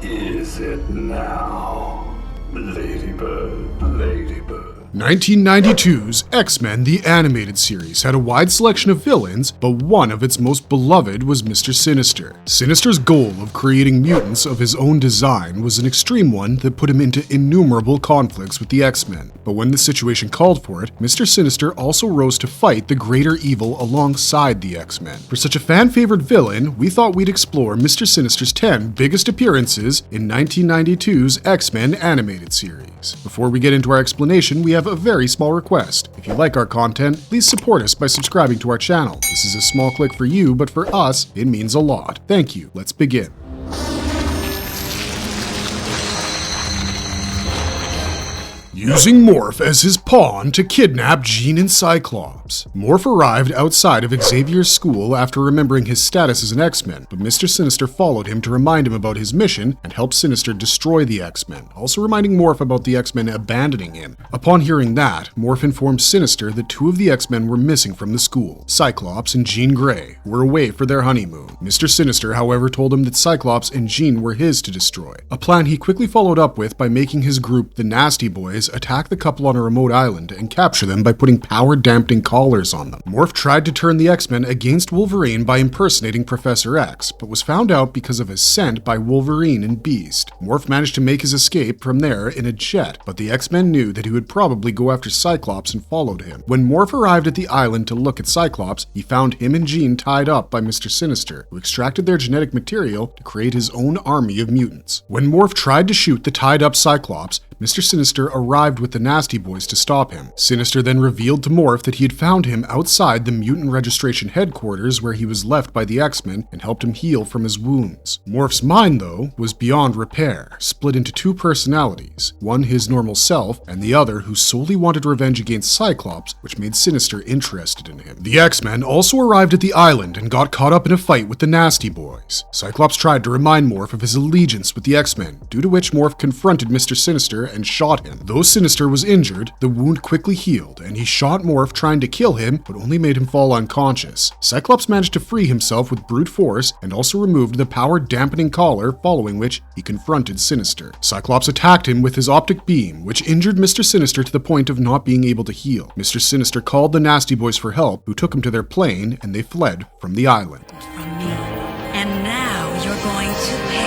is it now? Ladybird, Ladybird. 1992's X-Men the Animated Series had a wide selection of villains, but one of its most beloved was Mr. Sinister. Sinister's goal of creating mutants of his own design was an extreme one that put him into innumerable conflicts with the X-Men. But when the situation called for it, Mr. Sinister also rose to fight the greater evil alongside the X-Men. For such a fan-favorite villain, we thought we'd explore Mr. Sinister's 10 biggest appearances in 1992's X-Men Animated Series. Before we get into our explanation, we have a very small request. If you like our content, please support us by subscribing to our channel. This is a small click for you, but for us, it means a lot. Thank you. Let's begin. Using Morph as his pawn to kidnap Jean and Cyclops. Morph arrived outside of Xavier's school after remembering his status as an X-Men, but Mr. Sinister followed him to remind him about his mission and help Sinister destroy the X-Men, also reminding Morph about the X-Men abandoning him. Upon hearing that, Morph informed Sinister that two of the X-Men were missing from the school, Cyclops and Jean Grey, who were away for their honeymoon. Mr. Sinister, however, told him that Cyclops and Jean were his to destroy, a plan he quickly followed up with by making his group, the Nasty Boys, attack the couple on a remote island and capture them by putting power-dampening collars on them. Morph tried to turn the X-Men against Wolverine by impersonating Professor X, but was found out because of his scent by Wolverine and Beast. Morph managed to make his escape from there in a jet, but the X-Men knew that he would probably go after Cyclops and followed him. When Morph arrived at the island to look at Cyclops, he found him and Jean tied up by Mr. Sinister, who extracted their genetic material to create his own army of mutants. When Morph tried to shoot the tied-up Cyclops, Mr. Sinister arrived with the Nasty Boys to stop him. Sinister then revealed to Morph that he had found him outside the Mutant Registration headquarters where he was left by the X-Men and helped him heal from his wounds. Morph's mind, though, was beyond repair, split into two personalities, one his normal self and the other who solely wanted revenge against Cyclops, which made Sinister interested in him. The X-Men also arrived at the island and got caught up in a fight with the Nasty Boys. Cyclops tried to remind Morph of his allegiance with the X-Men, due to which Morph confronted Mr. Sinister and shot him. Though Sinister was injured, the wound quickly healed, and he shot Morph trying to kill him, but only made him fall unconscious. Cyclops managed to free himself with brute force and also removed the power-dampening collar, following which he confronted Sinister. Cyclops attacked him with his optic beam, which injured Mr. Sinister to the point of not being able to heal. Mr. Sinister called the Nasty Boys for help, who took him to their plane, and they fled from the island. From me. And now you're going to pay.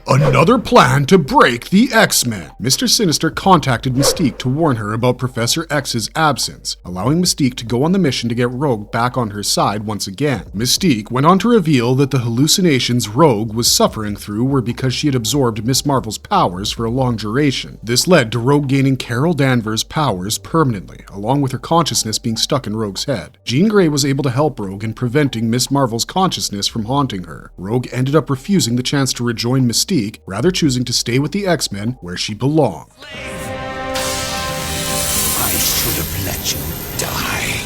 Another plan to break the X-Men. Mr. Sinister contacted Mystique to warn her about Professor X's absence, allowing Mystique to go on the mission to get Rogue back on her side once again. Mystique went on to reveal that the hallucinations Rogue was suffering through were because she had absorbed Miss Marvel's powers for a long duration. This led to Rogue gaining Carol Danvers' powers permanently, along with her consciousness being stuck in Rogue's head. Jean Grey was able to help Rogue in preventing Miss Marvel's consciousness from haunting her. Rogue ended up refusing the chance to rejoin Mystique, rather choosing to stay with the X-Men where she belonged. I should have let you die.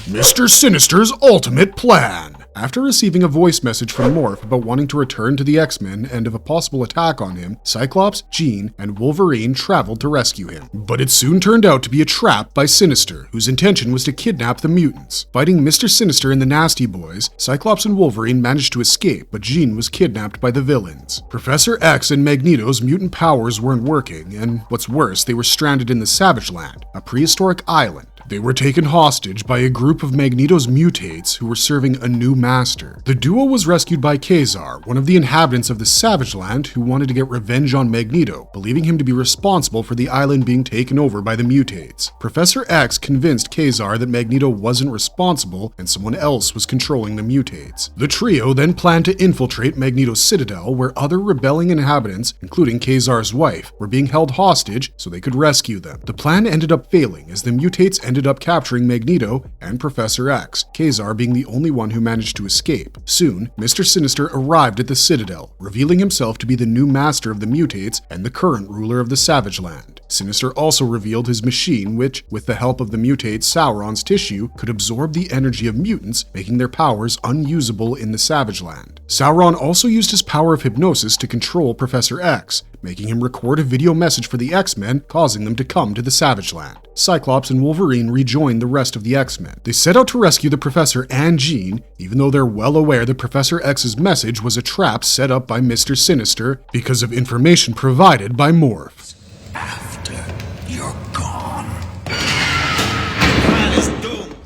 Mr. Sinister's ultimate plan. After receiving a voice message from Morph about wanting to return to the X-Men and of a possible attack on him, Cyclops, Jean, and Wolverine traveled to rescue him. But it soon turned out to be a trap by Sinister, whose intention was to kidnap the mutants. Fighting Mr. Sinister and the Nasty Boys, Cyclops and Wolverine managed to escape, but Jean was kidnapped by the villains. Professor X and Magneto's mutant powers weren't working, and what's worse, they were stranded in the Savage Land, a prehistoric island. They were taken hostage by a group of Magneto's mutates who were serving a new master. The duo was rescued by Kazar, one of the inhabitants of the Savage Land who wanted to get revenge on Magneto, believing him to be responsible for the island being taken over by the mutates. Professor X convinced Kazar that Magneto wasn't responsible and someone else was controlling the mutates. The trio then planned to infiltrate Magneto's citadel, where other rebelling inhabitants, including Kazar's wife, were being held hostage so they could rescue them. The plan ended up failing as the mutates ended up capturing Magneto and Professor X, Kazar being the only one who managed to escape. Soon, Mr. Sinister arrived at the Citadel, revealing himself to be the new master of the mutates and the current ruler of the Savage Land. Sinister also revealed his machine which, with the help of the mutate Sauron's tissue, could absorb the energy of mutants, making their powers unusable in the Savage Land. Sauron also used his power of hypnosis to control Professor X, making him record a video message for the X-Men, causing them to come to the Savage Land. Cyclops and Wolverine Wolverine rejoined the rest of the X-Men. They set out to rescue the Professor and Jean, even though they're well aware that Professor X's message was a trap set up by Mr. Sinister because of information provided by Morph. After you're gone.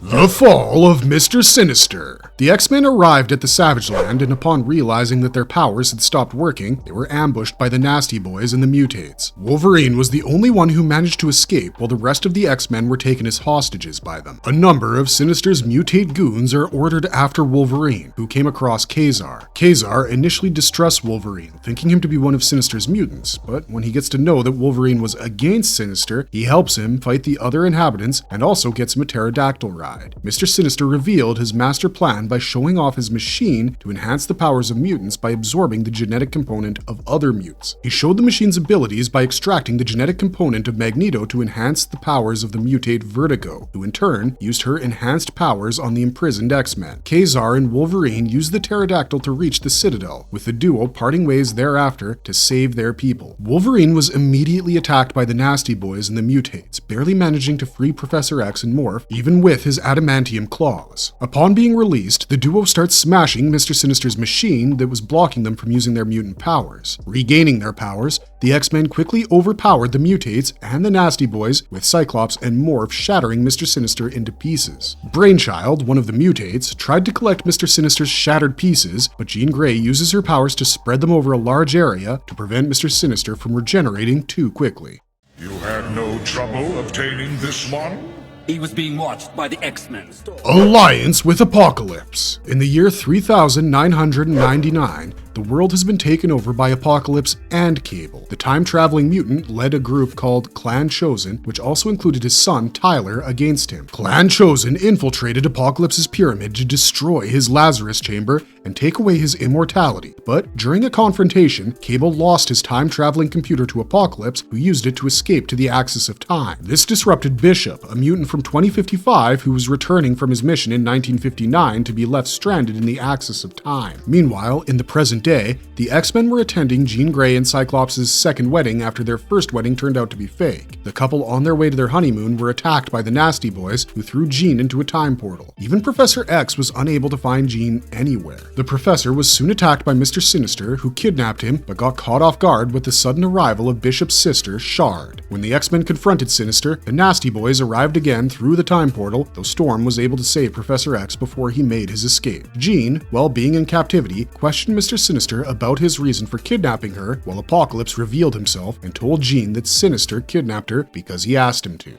The Fall of Mr. Sinister. The X-Men arrived at the Savage Land, and upon realizing that their powers had stopped working, they were ambushed by the Nasty Boys and the Mutates. Wolverine was the only one who managed to escape, while the rest of the X-Men were taken as hostages by them. A number of Sinister's mutate goons are ordered after Wolverine, who came across Kazar. Kazar initially distrusts Wolverine, thinking him to be one of Sinister's mutants, but when he gets to know that Wolverine was against Sinister, he helps him fight the other inhabitants and also gets him a pterodactyl ride. Mr. Sinister revealed his master plan by showing off his machine to enhance the powers of mutants by absorbing the genetic component of other mutants. He showed the machine's abilities by extracting the genetic component of Magneto to enhance the powers of the mutate Vertigo, who in turn used her enhanced powers on the imprisoned X-Men. Kazar and Wolverine used the pterodactyl to reach the Citadel, with the duo parting ways thereafter to save their people. Wolverine was immediately attacked by the Nasty Boys and the mutates, barely managing to free Professor X and Morph, even with his adamantium claws. Upon being released, the duo starts smashing Mr. Sinister's machine that was blocking them from using their mutant powers. Regaining their powers, the X-Men quickly overpowered the mutates and the Nasty Boys, with Cyclops and Morph shattering Mr. Sinister into pieces. Brainchild, one of the mutates, tried to collect Mr. Sinister's shattered pieces, but Jean Grey uses her powers to spread them over a large area to prevent Mr. Sinister from regenerating too quickly. You had no trouble obtaining this one? He was being watched by the X-Men. Alliance with Apocalypse. In the year 3999, the world has been taken over by Apocalypse and Cable. The time-traveling mutant led a group called Clan Chosen, which also included his son, Tyler, against him. Clan Chosen infiltrated Apocalypse's pyramid to destroy his Lazarus chamber and take away his immortality. But during a confrontation, Cable lost his time-traveling computer to Apocalypse, who used it to escape to the Axis of Time. This disrupted Bishop, a mutant from 2055 who was returning from his mission in 1959 to be left stranded in the Axis of Time. Meanwhile, in the present day, the X-Men were attending Jean Grey and Cyclops' second wedding after their first wedding turned out to be fake. The couple on their way to their honeymoon were attacked by the Nasty Boys, who threw Jean into a time portal. Even Professor X was unable to find Jean anywhere. The Professor was soon attacked by Mr. Sinister, who kidnapped him, but got caught off guard with the sudden arrival of Bishop's sister, Shard. When the X-Men confronted Sinister, the Nasty Boys arrived again through the time portal, though Storm was able to save Professor X before he made his escape. Jean, while being in captivity, questioned Mr. Sinister about his reason for kidnapping her, while Apocalypse revealed himself and told Jean that Sinister kidnapped her because he asked him to.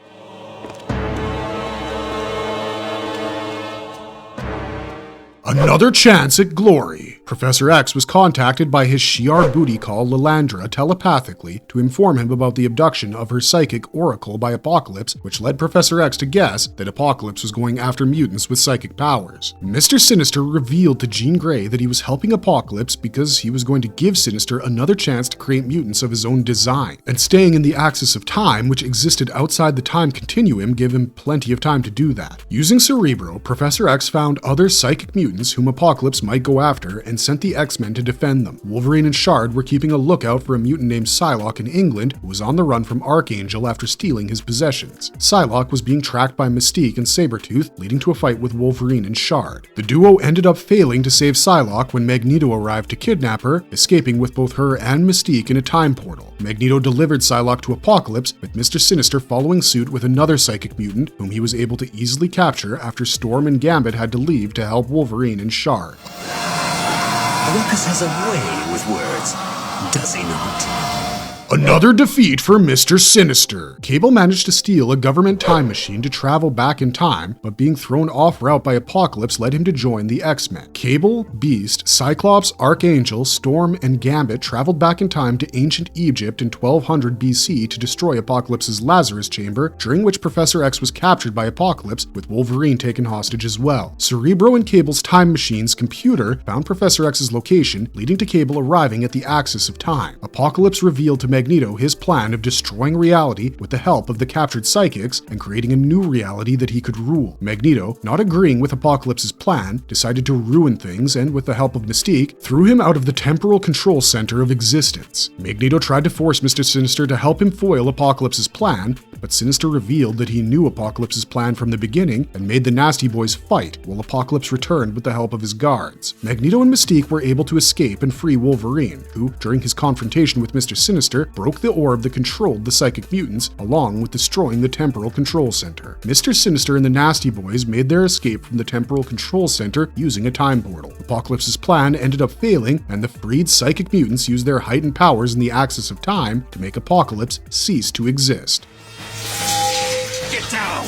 Another chance at glory. Professor X was contacted by his Shi'ar booty call Lilandra telepathically to inform him about the abduction of her psychic oracle by Apocalypse, which led Professor X to guess that Apocalypse was going after mutants with psychic powers. Mr. Sinister revealed to Jean Grey that he was helping Apocalypse because he was going to give Sinister another chance to create mutants of his own design, and staying in the Axis of Time, which existed outside the time continuum, gave him plenty of time to do that. Using Cerebro, Professor X found other psychic mutants whom Apocalypse might go after and sent the X-Men to defend them. Wolverine and Shard were keeping a lookout for a mutant named Psylock in England who was on the run from Archangel after stealing his possessions. Psylock was being tracked by Mystique and Sabretooth, leading to a fight with Wolverine and Shard. The duo ended up failing to save Psylock when Magneto arrived to kidnap her, escaping with both her and Mystique in a time portal. Magneto delivered Psylock to Apocalypse, with Mr. Sinister following suit with another psychic mutant whom he was able to easily capture after Storm and Gambit had to leave to help Wolverine and Shard. Lucas has a way with words, does he not? Another defeat for Mr. Sinister. Cable managed to steal a government time machine to travel back in time, but being thrown off route by Apocalypse led him to join the X-Men. Cable, Beast, Cyclops, Archangel, Storm, and Gambit traveled back in time to ancient Egypt in 1200 BC to destroy Apocalypse's Lazarus chamber, during which Professor X was captured by Apocalypse, with Wolverine taken hostage as well. Cerebro and Cable's time machine's computer found Professor X's location, leading to Cable arriving at the Axis of Time. Apocalypse revealed to Magneto his plan of destroying reality with the help of the captured psychics and creating a new reality that he could rule. Magneto, not agreeing with Apocalypse's plan, decided to ruin things and, with the help of Mystique, threw him out of the temporal control center of existence. Magneto tried to force Mr. Sinister to help him foil Apocalypse's plan, but Sinister revealed that he knew Apocalypse's plan from the beginning and made the Nasty Boys fight while Apocalypse returned with the help of his guards. Magneto and Mystique were able to escape and free Wolverine, who, during his confrontation with Mr. Sinister, broke the orb that controlled the psychic mutants, along with destroying the Temporal Control Center. Mr. Sinister and the Nasty Boys made their escape from the Temporal Control Center using a time portal. Apocalypse's plan ended up failing, and the freed psychic mutants used their heightened powers in the axis of time to make Apocalypse cease to exist. Get down!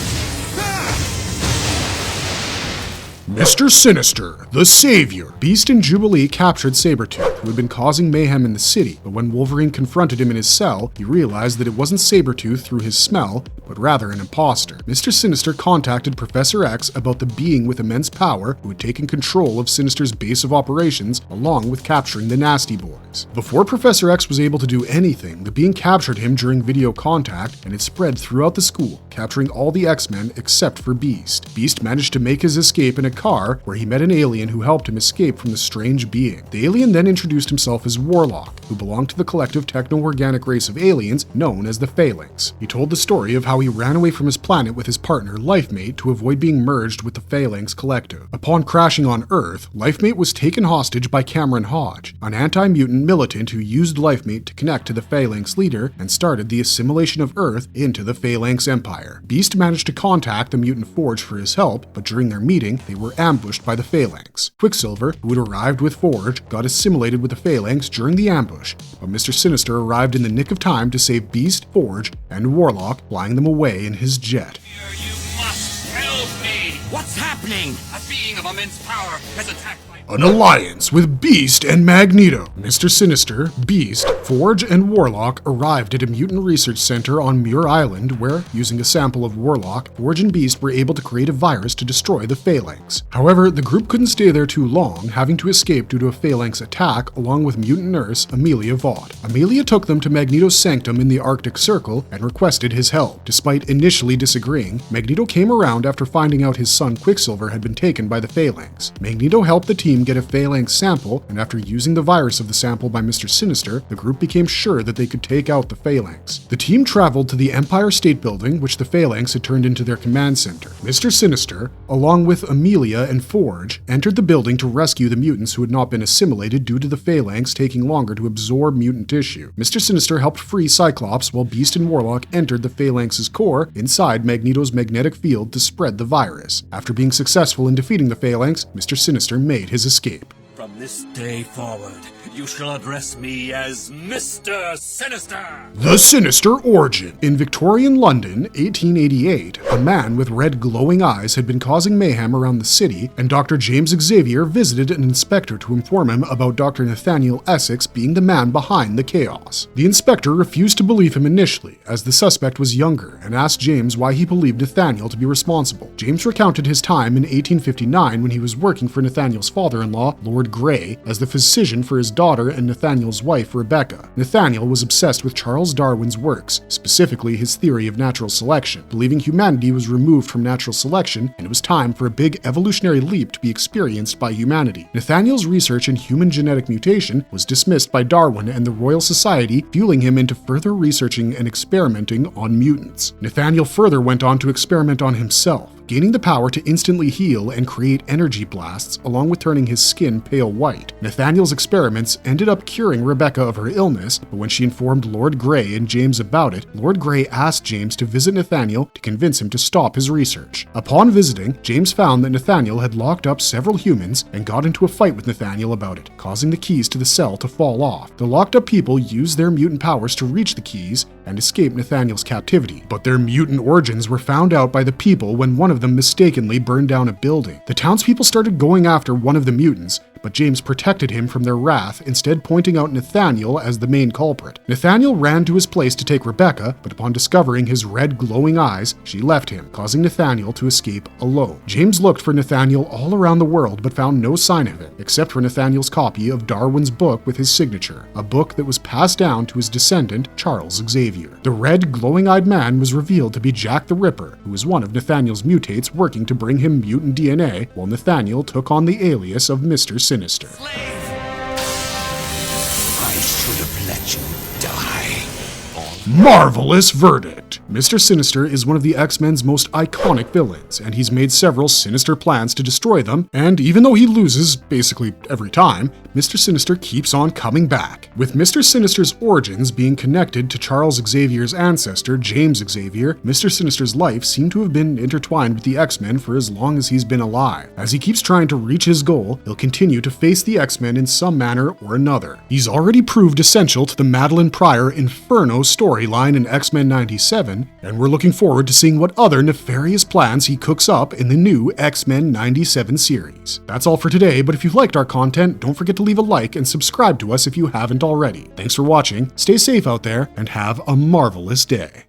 Mr. Sinister, the Savior. Beast and Jubilee captured Sabretooth, who had been causing mayhem in the city, but when Wolverine confronted him in his cell, he realized that it wasn't Sabretooth through his smell, but rather an imposter. Mr. Sinister contacted Professor X about the being with immense power who had taken control of Sinister's base of operations, along with capturing the Nasty Boys. Before Professor X was able to do anything, the being captured him during video contact, and it spread throughout the school, capturing all the X-Men except for Beast. Beast managed to make his escape in a car where he met an alien who helped him escape from the strange being. The alien then introduced himself as Warlock, who belonged to the collective techno-organic race of aliens known as the Phalanx. He told the story of how he ran away from his planet with his partner, Lifemate, to avoid being merged with the Phalanx collective. Upon crashing on Earth, Lifemate was taken hostage by Cameron Hodge, an anti-mutant militant who used Lifemate to connect to the Phalanx leader and started the assimilation of Earth into the Phalanx Empire. Beast managed to contact the Mutant Forge for his help, but during their meeting, they were ambushed by the Phalanx. Quicksilver, who had arrived with Forge, got assimilated with the Phalanx during the ambush, but Mr. Sinister arrived in the nick of time to save Beast, Forge, and Warlock, flying them away in his jet. You must help me! What's happening? A being of immense power has attacked my... An alliance with Beast and Magneto. Mr. Sinister, Beast, Forge, and Warlock arrived at a mutant research center on Muir Island where, using a sample of Warlock, Forge and Beast were able to create a virus to destroy the Phalanx. However, the group couldn't stay there too long, having to escape due to a Phalanx attack along with mutant nurse Amelia Vaught. Amelia took them to Magneto's sanctum in the Arctic Circle and requested his help. Despite initially disagreeing, Magneto came around after finding out his son Quicksilver had been taken by the Phalanx. Magneto helped the team get a Phalanx sample, and after using the virus of the sample by Mr. Sinister, the group became sure that they could take out the Phalanx. The team traveled to the Empire State Building, which the Phalanx had turned into their command center. Mr. Sinister, along with Amelia and Forge, entered the building to rescue the mutants who had not been assimilated due to the Phalanx taking longer to absorb mutant tissue. Mr. Sinister helped free Cyclops while Beast and Warlock entered the Phalanx's core inside Magneto's magnetic field to spread the virus. After being successful in defeating the Phalanx, Mr. Sinister made his escape. From this day forward, you shall address me as Mr. Sinister! The Sinister Origin. In Victorian London, 1888, a man with red glowing eyes had been causing mayhem around the city, and Dr. James Xavier visited an inspector to inform him about Dr. Nathaniel Essex being the man behind the chaos. The inspector refused to believe him initially, as the suspect was younger, and asked James why he believed Nathaniel to be responsible. James recounted his time in 1859 when he was working for Nathaniel's father-in-law, Lord Grey, as the physician for his daughter and Nathaniel's wife, Rebecca. Nathaniel was obsessed with Charles Darwin's works, specifically his theory of natural selection, believing humanity was removed from natural selection and it was time for a big evolutionary leap to be experienced by humanity. Nathaniel's research in human genetic mutation was dismissed by Darwin and the Royal Society, fueling him into further researching and experimenting on mutants. Nathaniel further went on to experiment on himself, gaining the power to instantly heal and create energy blasts, along with turning his skin pale white. Nathaniel's experiments ended up curing Rebecca of her illness, but when she informed Lord Grey and James about it, Lord Grey asked James to visit Nathaniel to convince him to stop his research. Upon visiting, James found that Nathaniel had locked up several humans and got into a fight with Nathaniel about it, causing the keys to the cell to fall off. The locked up people used their mutant powers to reach the keys and escape Nathaniel's captivity, but their mutant origins were found out by the people when one of them mistakenly burned down a building. The townspeople started going after one of the mutants, but James protected him from their wrath, instead pointing out Nathaniel as the main culprit. Nathaniel ran to his place to take Rebecca, but upon discovering his red glowing eyes, she left him, causing Nathaniel to escape alone. James looked for Nathaniel all around the world but found no sign of him, except for Nathaniel's copy of Darwin's book with his signature, a book that was passed down to his descendant, Charles Xavier. The red glowing-eyed man was revealed to be Jack the Ripper, who was one of Nathaniel's mutates working to bring him mutant DNA, while Nathaniel took on the alias of Mr. Sinister. I should have let you die. Marvelous verdict. correct. Mr. Sinister is one of the X-Men's most iconic villains, and he's made several sinister plans to destroy them, and even though he loses basically every time, Mr. Sinister keeps on coming back. With Mr. Sinister's origins being connected to Charles Xavier's ancestor, James Xavier, Mr. Sinister's life seemed to have been intertwined with the X-Men for as long as he's been alive. As he keeps trying to reach his goal, he'll continue to face the X-Men in some manner or another. He's already proved essential to the Madeline Pryor Inferno storyline in X-Men 97, and we're looking forward to seeing what other nefarious plans he cooks up in the new X-Men 97 series. That's all for today, but if you liked our content, don't forget to leave a like and subscribe to us if you haven't already. Thanks for watching, stay safe out there, and have a marvelous day.